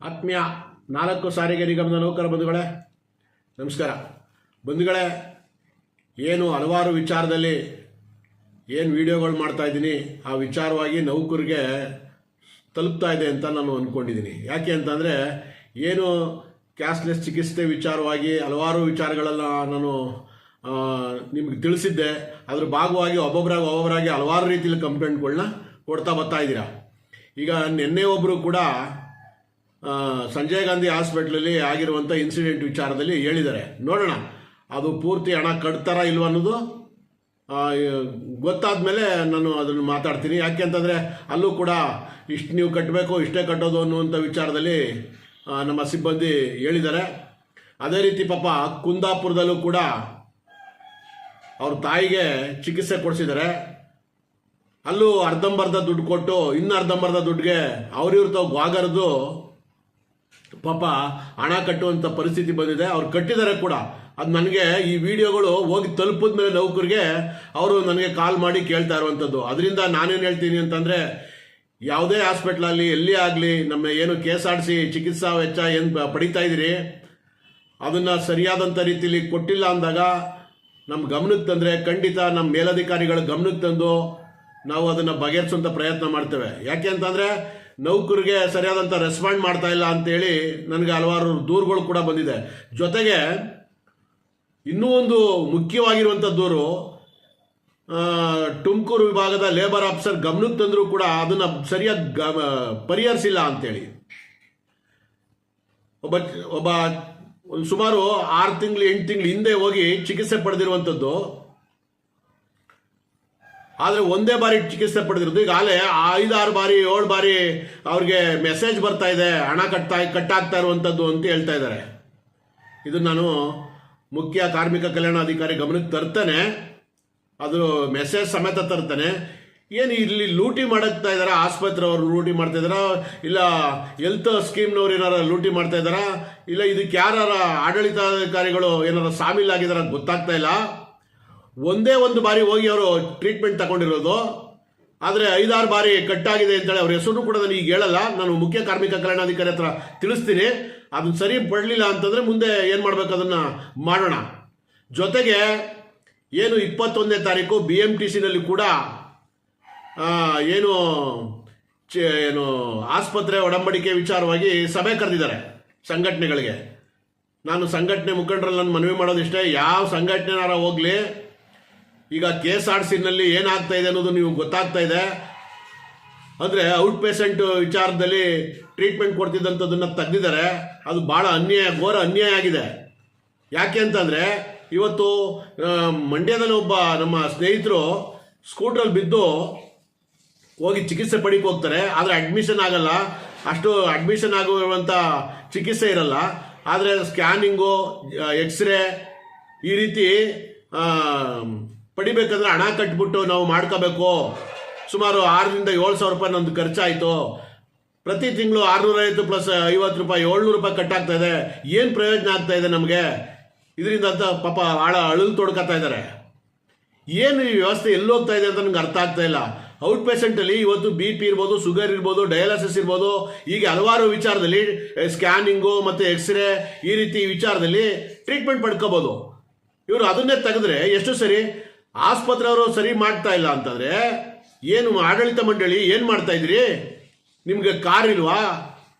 ಆತ್ಮೀಯ 4 ಸಾರಿಗೆ ನಿಗಮದ ನೌಕರ ಬಂಧುಗಳೇ ನಮಸ್ಕಾರ. ಬಂಧುಗಳೇ, ಏನು ಹಲವಾರು ವಿಚಾರದಲ್ಲಿ ಏನು ವಿಡಿಯೋಗಳು ಮಾಡ್ತಾ ಇದ್ದೀನಿ ಆ ವಿಚಾರವಾಗಿ ನೌಕರಿಗೆ ತಲುಪ್ತಾ ಇದೆ ಅಂತ ನಾನು ಅಂದ್ಕೊಂಡಿದ್ದೀನಿ. ಯಾಕೆ ಅಂತಂದರೆ ಏನು ಕ್ಯಾಶ್ಲೆಸ್ ಚಿಕಿತ್ಸೆ ವಿಚಾರವಾಗಿ ಹಲವಾರು ವಿಚಾರಗಳೆಲ್ಲ ನಾನು ನಿಮ್ಗೆ ತಿಳಿಸಿದ್ದೆ. ಅದ್ರ ಭಾಗವಾಗಿ ಒಬ್ಬೊಬ್ಬರಾಗಿ ಹಲವಾರು ರೀತಿಯಲ್ಲಿ ಕಂಪ್ಲೇಂಟ್ಗಳನ್ನ ಕೊಡ್ತಾ ಬರ್ತಾ ಇದ್ದೀರಾ. ಈಗ ನಿನ್ನೆ ಒಬ್ಬರು ಕೂಡ ಸಂಜಯ್ ಗಾಂಧಿ ಹಾಸ್ಪಿಟ್ಲಲ್ಲಿ ಆಗಿರುವಂಥ ಇನ್ಸಿಡೆಂಟ್ ವಿಚಾರದಲ್ಲಿ ಹೇಳಿದ್ದಾರೆ. ನೋಡೋಣ ಅದು ಪೂರ್ತಿ ಹಣ ಕಟ್ತಾರಾ ಇಲ್ವ ಅನ್ನೋದು ಗೊತ್ತಾದ ಮೇಲೆ ನಾನು ಅದನ್ನು ಮಾತಾಡ್ತೀನಿ. ಯಾಕೆ ಅಂತಂದರೆ ಅಲ್ಲೂ ಕೂಡ ಇಷ್ಟು ನೀವು ಕಟ್ಟಬೇಕು, ಇಷ್ಟೇ ಕಟ್ಟೋದು ಅನ್ನುವಂಥ ವಿಚಾರದಲ್ಲಿ ನಮ್ಮ ಸಿಬ್ಬಂದಿ ಹೇಳಿದ್ದಾರೆ. ಅದೇ ರೀತಿ ಪಾಪ ಕುಂದಾಪುರದಲ್ಲೂ ಕೂಡ ಅವ್ರ ತಾಯಿಗೆ ಚಿಕಿತ್ಸೆ ಕೊಡಿಸಿದ್ದಾರೆ. ಅಲ್ಲೂ ಅರ್ಧಂಬರ್ಧ ದುಡ್ಡು ಕೊಟ್ಟು ಇನ್ನು ಅರ್ಧಂಬರ್ಧ ದುಡ್ಡಿಗೆ ಅವ್ರಿವ್ರ ತಾವು ಗ್ವಾಗರ್ದು ಪಾಪ ಹಣ ಕಟ್ಟುವಂಥ ಪರಿಸ್ಥಿತಿ ಬಂದಿದೆ. ಅವ್ರು ಕಟ್ಟಿದ್ದಾರೆ ಕೂಡ. ಅದು ನನಗೆ ಈ ವಿಡಿಯೋಗಳು ಹೋಗಿ ತಲುಪಿದ ಮೇಲೆ ನೌಕರಿಗೆ ಅವರು ನನಗೆ ಕಾಲ್ ಮಾಡಿ ಕೇಳ್ತಾ ಇರುವಂಥದ್ದು. ಅದರಿಂದ ನಾನೇನು ಹೇಳ್ತೀನಿ ಅಂತಂದರೆ, ಯಾವುದೇ ಹಾಸ್ಪಿಟ್ಲಲ್ಲಿ ಎಲ್ಲಿ ಆಗಲಿ ನಮ್ಮ ಏನು KSRTC ಚಿಕಿತ್ಸಾ ವೆಚ್ಚ ಏನು ಪಡಿತಾ ಇದ್ದೀರಿ ಅದನ್ನು ಸರಿಯಾದಂಥ ರೀತಿಯಲ್ಲಿ ಕೊಟ್ಟಿಲ್ಲ ಅಂದಾಗ ನಮ್ಮ ಗಮನಕ್ಕೆ ತಂದರೆ ಖಂಡಿತ ನಮ್ಮ ಮೇಲಧಿಕಾರಿಗಳ ಗಮನಕ್ಕೆ ತಂದು ನಾವು ಅದನ್ನು ಬಗೆಹರಿಸುವಂಥ ಪ್ರಯತ್ನ ಮಾಡ್ತೇವೆ. ಯಾಕೆ ಅಂತಂದರೆ ನೌಕರಿಗೆ ಸರಿಯಾದಂಥ ರೆಸ್ಪಾಂಡ್ ಮಾಡ್ತಾ ಇಲ್ಲ ಅಂತೇಳಿ ನನಗೆ ಹಲವಾರು ದೂರುಗಳು ಕೂಡ ಬಂದಿದೆ. ಜೊತೆಗೆ ಇನ್ನೂ ಒಂದು ಮುಖ್ಯವಾಗಿರುವಂಥ ದೂರು, ತುಮಕೂರು ವಿಭಾಗದ ಲೇಬರ್ ಆಫೀಸರ್ ಗಮನಕ್ಕೆ ತಂದರೂ ಕೂಡ ಅದನ್ನು ಸರಿಯಾಗಿ ಪರಿಹರಿಸಿಲ್ಲ ಅಂತೇಳಿ ಒಬ್ಬ ಸುಮಾರು 6 ತಿಂಗಳು 8 ತಿಂಗಳು ಹಿಂದೆ ಹೋಗಿ ಚಿಕಿತ್ಸೆ ಪಡೆದಿರುವಂಥದ್ದು. ಆದರೆ ಒಂದೇ ಬಾರಿ ಚಿಕಿತ್ಸೆ ಪಡೆದಿರೋದು ಈಗಾಗಲೇ 5-6 ಬಾರಿ 7 ಬಾರಿ ಅವ್ರಿಗೆ ಮೆಸೇಜ್ ಬರ್ತಾ ಇದೆ, ಹಣ ಕಟ್ಟಾಗ್ತಾ ಇರುವಂಥದ್ದು ಅಂತ ಹೇಳ್ತಾ ಇದ್ದಾರೆ. ಇದು ನಾನು ಮುಖ್ಯ ಕಾರ್ಮಿಕ ಕಲ್ಯಾಣಾಧಿಕಾರಿ ಗಮನಕ್ಕೆ ತರ್ತಾನೆ, ಅದು ಮೆಸೇಜ್ ಸಮೇತ ತರ್ತಾನೆ. ಏನು ಇಲ್ಲಿ ಲೂಟಿ ಮಾಡ್ತಾ ಇದ್ದಾರಾ, ಆಸ್ಪತ್ರೆಯವರು ಲೂಟಿ ಮಾಡ್ತಾ ಇದ್ದಾರಾ, ಇಲ್ಲ ಹೆಲ್ತ್ ಸ್ಕೀಮ್ನವ್ರು ಏನಾರ ಲೂಟಿ ಮಾಡ್ತಾ ಇದ್ದಾರಾ, ಇಲ್ಲ ಇದಕ್ಕೆ ಯಾರ ಆಡಳಿತಾಧಿಕಾರಿಗಳು ಏನಾರ ಸಾಮೀಲಾಗಿದ್ದಾರ ಗೊತ್ತಾಗ್ತಾ ಇಲ್ಲ. ಒಂದೇ ಒಂದು ಬಾರಿ ಹೋಗಿ ಅವರು ಟ್ರೀಟ್ಮೆಂಟ್ ತಗೊಂಡಿರೋದು. ಆದರೆ 5-6 ಬಾರಿ ಕಟ್ಟಾಗಿದೆ ಅಂತೇಳಿ ಅವ್ರ ಹೆಸರು ಕೂಡ ನಾನು ಈಗ ಹೇಳಲ್ಲ, ನಾನು ಮುಖ್ಯ ಕಾರ್ಮಿಕ ಕಲ್ಯಾಣಾಧಿಕಾರಿ ಹತ್ರ ತಿಳಿಸ್ತೀನಿ. ಅದನ್ನು ಸರಿ ಪಡಲಿಲ್ಲ ಅಂತಂದರೆ ಮುಂದೆ ಏನು ಮಾಡಬೇಕು ಅದನ್ನು ಮಾಡೋಣ. ಜೊತೆಗೆ ಏನು 21ನೇ ತಾರೀಕು BMTCನಲ್ಲಿ ಕೂಡ ಏನು ಆಸ್ಪತ್ರೆ ಒಡಂಬಡಿಕೆ ವಿಚಾರವಾಗಿ ಸಭೆ ಕರೆದಿದ್ದಾರೆ ಸಂಘಟನೆಗಳಿಗೆ. ನಾನು ಸಂಘಟನೆ ಮುಖಂಡರಲ್ಲಿ ನಾನು ಮನವಿ ಮಾಡೋದಿಷ್ಟೇ, ಯಾವ ಸಂಘಟನೆನಾರ ಹೋಗಲಿ, ಈಗ KSRTCನಲ್ಲಿ ಏನಾಗ್ತಾ ಇದೆ ಅನ್ನೋದು ನೀವು ಗೊತ್ತಾಗ್ತಾ ಇದೆ. ಅಂದರೆ ಔಟ್ ಪೇಷಂಟ್ ವಿಚಾರದಲ್ಲಿ ಟ್ರೀಟ್ಮೆಂಟ್ ಕೊಡ್ತಿದ್ದಂಥದ್ದನ್ನು ತೆಗೆದಿದ್ದಾರೆ. ಅದು ಭಾಳ ಘೋರ ಅನ್ಯಾಯ ಆಗಿದೆ. ಯಾಕೆ ಅಂತಂದರೆ ಇವತ್ತು ಮಂಡ್ಯದಲ್ಲಿ ಒಬ್ಬ ನಮ್ಮ ಸ್ನೇಹಿತರು ಸ್ಕೂಟ್ರಲ್ಲಿ ಬಿದ್ದು ಹೋಗಿ ಚಿಕಿತ್ಸೆ ಪಡಿಗೆ ಹೋಗ್ತಾರೆ. ಆದರೆ ಅಡ್ಮಿಷನ್ ಆಗಲ್ಲ, ಅಷ್ಟು ಅಡ್ಮಿಷನ್ ಆಗುವಂಥ ಚಿಕಿತ್ಸೆ ಇರಲ್ಲ. ಆದರೆ ಸ್ಕ್ಯಾನಿಂಗು, ಎಕ್ಸ್ರೇ ಈ ರೀತಿ ಪಡಿಬೇಕಂದ್ರೆ ಹಣ ಕಟ್ಬಿಟ್ಟು ನಾವು ಮಾಡ್ಕೋಬೇಕು. ಸುಮಾರು 6,000 7,000 ರೂಪಾಯಿ ನಂದು ಖರ್ಚಾಯಿತು. ಪ್ರತಿ ತಿಂಗಳು 650 ಪ್ಲಸ್ 50 ರೂಪಾಯಿ 700 ರೂಪಾಯಿ ಕಟ್ಟಾಗ್ತಾ ಇದೆ. ಏನು ಪ್ರಯೋಜನ ಆಗ್ತಾ ಇದೆ ನಮಗೆ ಇದರಿಂದ ಅಂತ ಪಾಪ ಭಾಳ ಅಳಲು ತೊಡ್ಕೊತಾ ಇದ್ದಾರೆ. ಏನು ಈ ವ್ಯವಸ್ಥೆ ಎಲ್ಲಿ ಹೋಗ್ತಾ ಇದೆ ಅಂತ ನನಗೆ ಅರ್ಥ ಆಗ್ತಾ ಇಲ್ಲ. ಔಟ್ ಪೇಷಂಟಲ್ಲಿ ಇವತ್ತು BP ಇರ್ಬೋದು, ಶುಗರ್ ಇರ್ಬೋದು, ಡಯಾಲಿಸಿಸ್ ಇರ್ಬೋದು, ಹೀಗೆ ಹಲವಾರು ವಿಚಾರದಲ್ಲಿ ಸ್ಕ್ಯಾನಿಂಗು ಮತ್ತು ಎಕ್ಸ್ರೇ ಈ ರೀತಿ ವಿಚಾರದಲ್ಲಿ ಟ್ರೀಟ್ಮೆಂಟ್ ಪಡ್ಕೋಬೋದು. ಇವರು ಅದನ್ನೇ ತೆಗೆದ್ರೆ ಎಷ್ಟು ಸರಿ. ಆಸ್ಪತ್ರೆಯವರು ಸರಿ ಮಾಡ್ತಾ ಇಲ್ಲ ಅಂತಂದರೆ ಏನು ಆಡಳಿತ ಮಂಡಳಿ ಏನು ಮಾಡ್ತಾ ಇದ್ದೀರಿ? ನಿಮಗೆ ಕಾರ್ ಇಲ್ವಾ?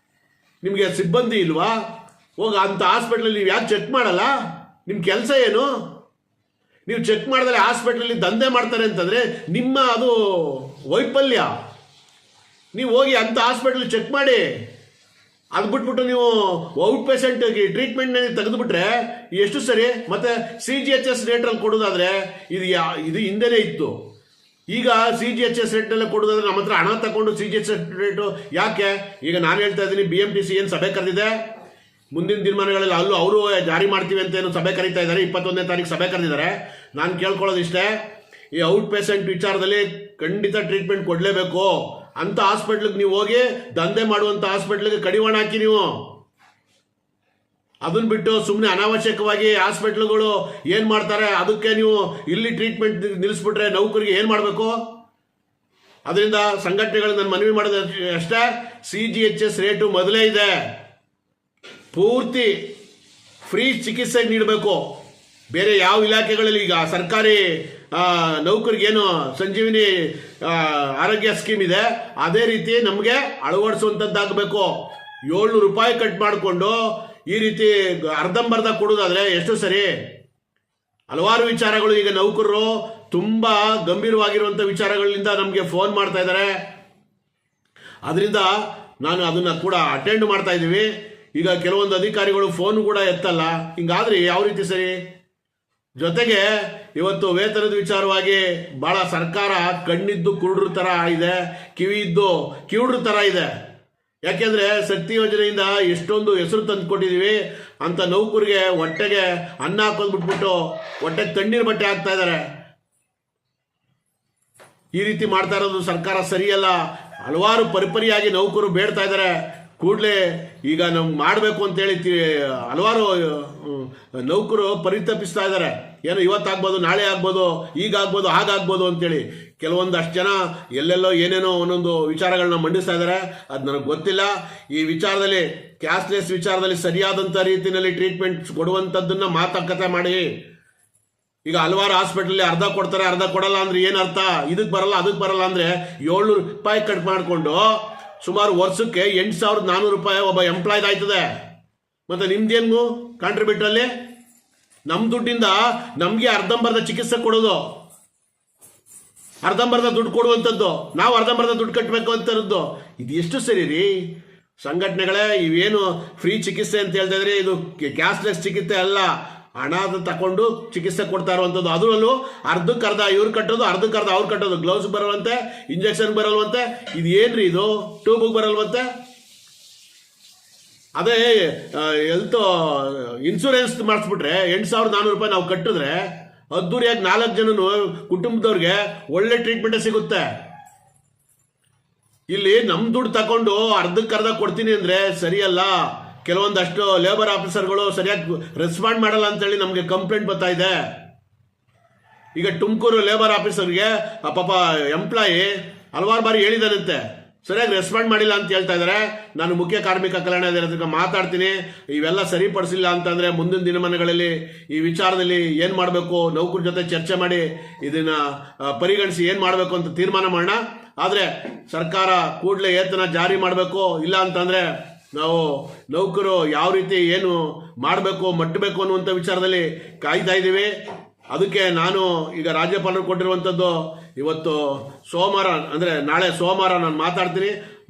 ನಿಮಗೆ ಸಿಬ್ಬಂದಿ ಇಲ್ವಾ? ಹೋಗಿ ಅಂಥ ಹಾಸ್ಪಿಟ್ಲಲ್ಲಿ ನೀವು ಯಾಕೆ ಚೆಕ್ ಮಾಡಲ್ಲ? ನಿಮ್ಮ ಕೆಲಸ ಏನು? ನೀವು ಚೆಕ್ ಮಾಡಿದ್ರೆ ಹಾಸ್ಪಿಟ್ಲಲ್ಲಿ ದಂಧೆ ಮಾಡ್ತಾರೆ ಅಂತಂದರೆ ನಿಮ್ಮ ಅದು ವೈಫಲ್ಯ. ನೀವು ಹೋಗಿ ಅಂಥ ಹಾಸ್ಪಿಟ್ಲ್ ಚೆಕ್ ಮಾಡಿ. ಅದು ಬಿಟ್ಬಿಟ್ಟು ನೀವು ಔಟ್ ಪೇಷಂಟ್ಗೆ ಟ್ರೀಟ್ಮೆಂಟ್ನ ತೆಗೆದುಬಿಟ್ರೆ ಎಷ್ಟು ಸರಿ. ಮತ್ತು CGHS ರೇಟ್ರಲ್ಲಿ ಕೊಡೋದಾದರೆ ಇದು ಹಿಂದೆನೇ ಇತ್ತು. ಈಗ CGHS ರೇಟ್ನಲ್ಲೇ ಕೊಡೋದಾದ್ರೆ ನಮ್ಮ ಹತ್ರ ಹಣ ತಗೊಂಡು CGHS ರೇಟು ಯಾಕೆ? ಈಗ ನಾನು ಹೇಳ್ತಾ ಇದ್ದೀನಿ, BMTC ಏನು ಸಭೆ ಕರೆದಿದೆ, ಮುಂದಿನ ದಿನಮಾನಗಳಲ್ಲಿ ಅಲ್ಲೂ ಅವರು ಜಾರಿ ಮಾಡ್ತೀವಿ ಅಂತ ಏನು ಸಭೆ ಕರೀತಾ ಇದ್ದಾರೆ. 21ನೇ ತಾರೀಕು ಸಭೆ ಕರೆದಿದ್ದಾರೆ. ನಾನು ಕೇಳ್ಕೊಳ್ಳೋದಿಷ್ಟೇ, ಈ ಔಟ್ ಪೇಷಂಟ್ ವಿಚಾರದಲ್ಲಿ ಖಂಡಿತ ಟ್ರೀಟ್ಮೆಂಟ್ ಕೊಡಲೇಬೇಕು. ಅಂಥ ಹಾಸ್ಪಿಟ್ಲಿಗೆ ನೀವು ಹೋಗಿ ದಂಧೆ ಮಾಡುವಂಥ ಹಾಸ್ಪಿಟ್ಲಿಗೆ ಕಡಿವಾಣ ಹಾಕಿ ನೀವು. ಅದನ್ನು ಬಿಟ್ಟು ಸುಮ್ಮನೆ ಅನಾವಶ್ಯಕವಾಗಿ ಹಾಸ್ಪಿಟ್ಲುಗಳು ಏನು ಮಾಡ್ತಾರೆ ಅದಕ್ಕೆ ನೀವು ಇಲ್ಲಿ ಟ್ರೀಟ್ಮೆಂಟ್ ನಿಲ್ಲಿಸ್ಬಿಟ್ರೆ ನೌಕರಿಗೆ ಏನು ಮಾಡಬೇಕು? ಅದರಿಂದ ಸಂಘಟನೆಗಳು ನಾನು ಮನವಿ ಮಾಡೋದು ಅಷ್ಟೇ, CGHS ರೇಟು ಮೊದಲೇ ಇದೆ. ಪೂರ್ತಿ ಫ್ರೀ ಚಿಕಿತ್ಸೆ ನೀಡಬೇಕು. ಬೇರೆ ಯಾವ ಇಲಾಖೆಗಳಲ್ಲಿ ಈಗ ಸರ್ಕಾರಿ ನೌಕರಿಗೇನು ಸಂಜೀವಿನಿ ಆರೋಗ್ಯ ಸ್ಕೀಮ್ ಇದೆ, ಅದೇ ರೀತಿ ನಮಗೆ ಅಳವಡಿಸುವಂಥದ್ದಾಗಬೇಕು. 700 ರೂಪಾಯಿ ಕಟ್ ಮಾಡಿಕೊಂಡು ಈ ರೀತಿ ಅರ್ಧಂಬರ್ಧ ಕೊಡೋದಾದ್ರೆ ಎಷ್ಟು ಸರಿ? ಹಲವಾರು ವಿಚಾರಗಳು ಈಗ ನೌಕರರು ತುಂಬ ಗಂಭೀರವಾಗಿರುವಂಥ ವಿಚಾರಗಳಿಂದ ನಮಗೆ ಫೋನ್ ಮಾಡ್ತಾ ಇದ್ದಾರೆ. ಅದರಿಂದ ನಾನು ಅದನ್ನು ಕೂಡ ಅಟೆಂಡ್ ಮಾಡ್ತಾ ಇದ್ದೀವಿ. ಈಗ ಕೆಲವೊಂದು ಅಧಿಕಾರಿಗಳು ಫೋನ್ ಕೂಡ ಎತ್ತಲ್ಲ. ಹಿಂಗಾದ್ರೆ ಯಾವ ರೀತಿ ಸರಿ? ಜೊತೆಗೆ ಇವತ್ತು ವೇತನದ ವಿಚಾರವಾಗಿ ಭಾಳ ಸರ್ಕಾರ ಕಣ್ಣಿದ್ದು ಕುರುಡ್ರ ಥರ ಇದೆ, ಕಿವಿ ಇದ್ದು ಕಿವುಡ್ರ ಥರ ಇದೆ. ಯಾಕೆಂದರೆ ಶಕ್ತಿ ಯೋಜನೆಯಿಂದ ಎಷ್ಟೊಂದು ಹೆಸರು ತಂದುಕೊಟ್ಟಿದ್ದೀವಿ ಅಂತ ನೌಕರಿಗೆ ಹೊಟ್ಟೆಗೆ ಅನ್ನ ಹಾಕೋದು ಬಿಟ್ಬಿಟ್ಟು ಹೊಟ್ಟೆಗೆ ತಣ್ಣೀರು ಬಟ್ಟೆ ಹಾಕ್ತಾ ಇದ್ದಾರೆ. ಈ ರೀತಿ ಮಾಡ್ತಾ ಇರೋದು ಸರ್ಕಾರ ಸರಿಯಲ್ಲ. ಹಲವಾರು ಪರಿಪರಿಯಾಗಿ ನೌಕರು ಬೇಡ್ತಾ ಇದ್ದಾರೆ. ಕೂಡಲೇ ಈಗ ನಮ್ಗೆ ಮಾಡಬೇಕು ಅಂತೇಳಿ ಹಲವಾರು ನೌಕರು ಪರಿತಪಿಸ್ತಾ ಇದ್ದಾರೆ. ಏನೋ ಇವತ್ತಾಗ್ಬೋದು, ನಾಳೆ ಆಗ್ಬೋದು, ಈಗಾಗ್ಬೋದು, ಹಾಗಾಗ್ಬೋದು ಅಂತೇಳಿ. ಕೆಲವೊಂದಷ್ಟು ಜನ ಎಲ್ಲೆಲ್ಲೋ ಏನೇನೋ ಒಂದೊಂದು ವಿಚಾರಗಳನ್ನ ಮಂಡಿಸ್ತಾ ಇದ್ದಾರೆ. ಅದು ನನಗೆ ಗೊತ್ತಿಲ್ಲ. ಈ ವಿಚಾರದಲ್ಲಿ ಕ್ಯಾಶ್ಲೆಸ್ ವಿಚಾರದಲ್ಲಿ ಸರಿಯಾದಂಥ ರೀತಿಯಲ್ಲಿ ಟ್ರೀಟ್ಮೆಂಟ್ ಕೊಡುವಂಥದ್ದನ್ನು ಮಾತುಕತೆ ಮಾಡಿ. ಈಗ ಹಲವಾರು ಹಾಸ್ಪಿಟಲ್ ಅರ್ಧ ಕೊಡ್ತಾರೆ, ಅರ್ಧ ಕೊಡಲ್ಲ ಅಂದ್ರೆ ಏನರ್ಥ? ಇದಕ್ಕೆ ಬರಲ್ಲ ಅದಕ್ಕೆ ಬರಲ್ಲ ಅಂದರೆ 700 ರೂಪಾಯಿ ಕಟ್ ಮಾಡಿಕೊಂಡು ಸುಮಾರು ವರ್ಷಕ್ಕೆ 8,400 ರೂಪಾಯಿ ಒಬ್ಬ ಎಂಪ್ಲಾಯ್ಡ್ ಆಯ್ತದೆ. ಮತ್ತು ನಿಮ್ದೇನು ಕಾಂಟ್ರಿಬ್ಯೂಟ್ರಲ್ಲಿ? ನಮ್ಮ ದುಡ್ಡಿಂದ ನಮಗೆ ಅರ್ಧಂಬರ್ಧ ಚಿಕಿತ್ಸೆ ಕೊಡೋದು, ಅರ್ಧಂಬರ್ಧ ದುಡ್ಡು ಕೊಡುವಂಥದ್ದು, ನಾವು ಅರ್ಧಂಬರ್ಧ ದುಡ್ಡು ಕಟ್ಟಬೇಕು ಅಂತರದ್ದು. ಇದು ಎಷ್ಟು ಸರಿ ರೀ? ಸಂಘಟನೆಗಳೇ, ಇವೇನು ಫ್ರೀ ಚಿಕಿತ್ಸೆ ಅಂತ ಹೇಳ್ತಾ ಇದ್ರೆ ಇದು ಕ್ಯಾಶ್ಲೆಸ್ ಚಿಕಿತ್ಸೆ ಅಲ್ಲ. ಹಣದ ತಗೊಂಡು ಚಿಕಿತ್ಸೆ ಕೊಡ್ತಾ ಇರುವಂಥದ್ದು. ಅದರಲ್ಲೂ ಅರ್ಧಕ್ಕರ್ಧ ಇವ್ರು ಕಟ್ಟೋದು, ಅರ್ಧಕ್ಕರ್ಧ ಅವ್ರು ಕಟ್ಟೋದು. ಗ್ಲೌಸ್ ಬರಲ್ವಂತೆ, ಇಂಜೆಕ್ಷನ್ ಬರಲ್ವಂತೆ. ಇದು ಏನ್ರಿ ಇದು? ಟ್ಯೂಬ್ಗೆ ಬರಲ್ವಂತೆ. ಅದೇ ಹೆಲ್ತ್ ಇನ್ಶೂರೆನ್ಸ್ ಮಾಡಿಸ್ಬಿಟ್ರೆ 8,400 ರೂಪಾಯಿ ನಾವು ಕಟ್ಟಿದ್ರೆ ಅದ್ದೂರಿಯಾಗಿ 4 ಜನನು ಕುಟುಂಬದವ್ರಿಗೆ ಒಳ್ಳೆ ಟ್ರೀಟ್ಮೆಂಟೇ ಸಿಗುತ್ತೆ. ಇಲ್ಲಿ ನಮ್ಮ ದುಡ್ಡು ತಗೊಂಡು ಅರ್ಧಕ್ಕರ್ಧ ಕೊಡ್ತೀನಿ ಅಂದರೆ ಸರಿಯಲ್ಲ. ಕೆಲವೊಂದಷ್ಟು ಲೇಬರ್ ಆಫೀಸರ್ಗಳು ಸರಿಯಾಗಿ ರೆಸ್ಪಾಂಡ್ ಮಾಡಲ್ಲ ಅಂತೇಳಿ ನಮಗೆ ಕಂಪ್ಲೇಂಟ್ ಬರ್ತಾ ಇದೆ. ಈಗ ತುಮಕೂರು ಲೇಬರ್ ಆಫೀಸರ್ಗೆ ಪಾಪ ಎಂಪ್ಲಾಯಿ ಹಲವಾರು ಬಾರಿ ಹೇಳಿದಾನಂತೆ, ಸರಿಯಾಗಿ ರೆಸ್ಪಾಂಡ್ ಮಾಡಿಲ್ಲ ಅಂತ ಹೇಳ್ತಾ ಇದ್ದಾರೆ. ನಾನು ಮುಖ್ಯ ಕಾರ್ಮಿಕ ಕಲ್ಯಾಣ ಅಧಿಕಾರಿಗೆ ಮಾತಾಡ್ತೀನಿ. ಇವೆಲ್ಲ ಸರಿಪಡಿಸಿಲ್ಲ ಅಂತಂದರೆ ಮುಂದಿನ ದಿನಮಾನಗಳಲ್ಲಿ ಈ ವಿಚಾರದಲ್ಲಿ ಏನು ಮಾಡಬೇಕು, ನೌಕರ ಜೊತೆ ಚರ್ಚೆ ಮಾಡಿ ಇದನ್ನು ಪರಿಗಣಿಸಿ ಏನು ಮಾಡಬೇಕು ಅಂತ ತೀರ್ಮಾನ ಮಾಡೋಣ. ಆದರೆ ಸರ್ಕಾರ ಕೂಡಲೇ ವೇತನ ಜಾರಿ ಮಾಡಬೇಕು. ಇಲ್ಲ ಅಂತಂದರೆ ನಾವು ನೌಕರು ಯಾವ ರೀತಿ ಏನು ಮಾಡಬೇಕು, ಮಟ್ಟಬೇಕು ಅನ್ನುವಂಥ ವಿಚಾರದಲ್ಲಿ ಕಾಯ್ತಾ ಇದ್ದೀವಿ. ಅದಕ್ಕೆ ನಾನು ಈಗ ರಾಜ್ಯಪಾಲರು ಕೊಟ್ಟಿರುವಂಥದ್ದು ಇವತ್ತು ಸೋಮವಾರ ಅಂದರೆ ನಾಳೆ ಸೋಮವಾರ ನಾನು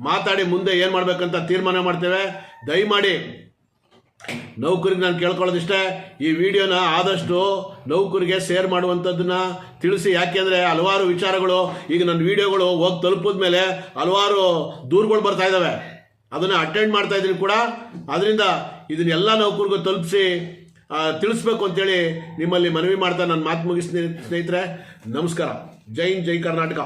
ಮಾತಾಡಿ ಮುಂದೆ ಏನು ಮಾಡಬೇಕಂತ ತೀರ್ಮಾನ ಮಾಡ್ತೇವೆ. ದಯಮಾಡಿ ನೌಕರಿಗೆ ನಾನು ಕೇಳ್ಕೊಳ್ಳೋದಿಷ್ಟೇ, ಈ ವಿಡಿಯೋನ ಆದಷ್ಟು ನೌಕರಿಗೆ ಶೇರ್ ಮಾಡುವಂಥದ್ದನ್ನ ತಿಳಿಸಿ. ಯಾಕೆಂದರೆ ಹಲವಾರು ವಿಚಾರಗಳು ಈಗ ನನ್ನ ವಿಡಿಯೋಗಳು ಹೋಗಿ ತಲುಪಿದ ಮೇಲೆ ಹಲವಾರು ದೂರುಗಳು ಬರ್ತಾ ಇದ್ದಾವೆ. ಅದನ್ನು ಅಟೆಂಡ್ ಮಾಡ್ತಾ ಇದ್ದೀನಿ ಕೂಡ. ಅದರಿಂದ ಇದನ್ನೆಲ್ಲ ನೌಕರಿಗೂ ತಲುಪಿಸಿ ತಿಳಿಸ್ಬೇಕು ಅಂತೇಳಿ ನಿಮ್ಮಲ್ಲಿ ಮನವಿ ಮಾಡ್ತಾ ನಾನು ಮಾತು ಮುಗಿಸ್ತೀನಿ. ಸ್ನೇಹಿತರೆ, ನಮಸ್ಕಾರ. ಜೈ ಹಿಂದ್, ಜೈ ಕರ್ನಾಟಕ.